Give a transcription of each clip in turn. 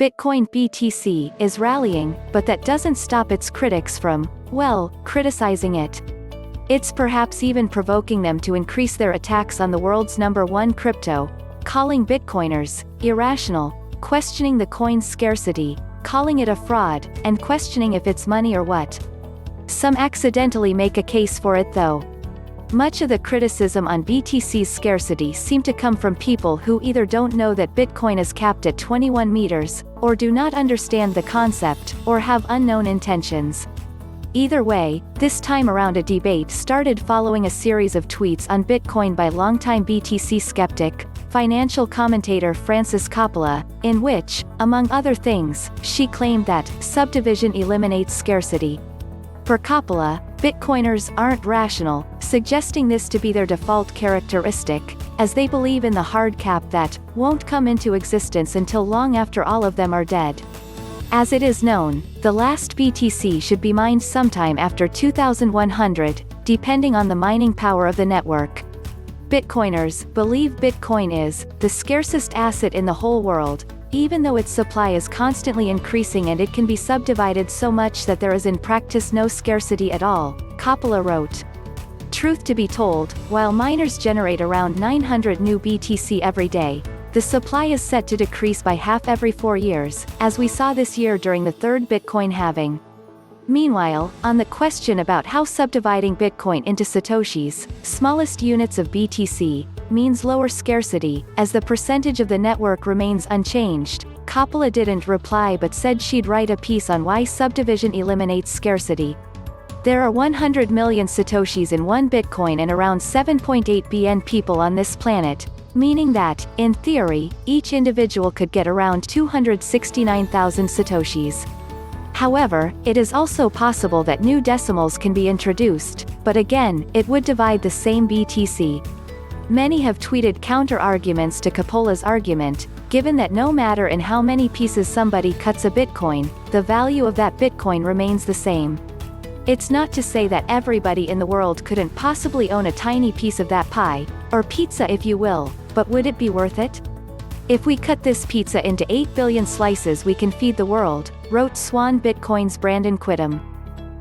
Bitcoin BTC is rallying, but that doesn't stop its critics from, well, criticizing it. It's perhaps even provoking them to increase their attacks on the world's #1 crypto, calling Bitcoiners irrational, questioning the coin's scarcity, calling it a fraud, and questioning if it's money or what. Some accidentally make a case for it though. Much of the criticism on BTC's scarcity seem to come from people who either don't know that Bitcoin is capped at 21 meters, or do not understand the concept, or have unknown intentions. Either way, this time around a debate started following a series of tweets on Bitcoin by longtime BTC skeptic, financial commentator Frances Coppola, in which, among other things, she claimed that subdivision eliminates scarcity. For Coppola, Bitcoiners aren't rational, suggesting this to be their default characteristic, as they believe in the hard cap that won't come into existence until long after all of them are dead. As it is known, the last BTC should be mined sometime after 2100, depending on the mining power of the network. Bitcoiners believe Bitcoin is the scarcest asset in the whole world, even though its supply is constantly increasing and it can be subdivided so much that there is in practice no scarcity at all, Coppola wrote. Truth to be told, while miners generate around 900 new BTC every day, the supply is set to decrease by half every 4 years, as we saw this year during the third Bitcoin halving. Meanwhile, on the question about how subdividing Bitcoin into satoshis, smallest units of BTC, means lower scarcity, as the percentage of the network remains unchanged, Coppola didn't reply but said she'd write a piece on why subdivision eliminates scarcity. There are 100 million satoshis in one Bitcoin and around 7.8 billion people on this planet, meaning that, in theory, each individual could get around 269,000 satoshis. However, it is also possible that new decimals can be introduced, but again, it would divide the same BTC. Many have tweeted counter-arguments to Coppola's argument, given that no matter in how many pieces somebody cuts a Bitcoin, the value of that Bitcoin remains the same. It's not to say that everybody in the world couldn't possibly own a tiny piece of that pie, or pizza if you will, but would it be worth it? If we cut this pizza into 8 billion slices we can feed the world, wrote Swan Bitcoin's Brandon Quittem.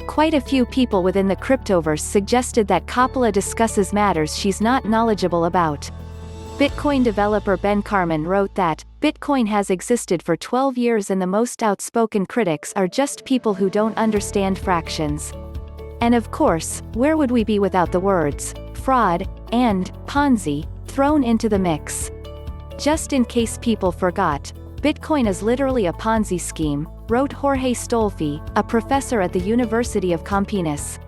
Quite a few people within the Cryptoverse suggested that Coppola discusses matters she's not knowledgeable about. Bitcoin developer Ben Carman wrote that, Bitcoin has existed for 12 years and the most outspoken critics are just people who don't understand fractions. And of course, where would we be without the words, fraud, and, Ponzi, thrown into the mix? Just in case people forgot, Bitcoin is literally a Ponzi scheme, wrote Jorge Stolfi, a professor at the University of Campinas.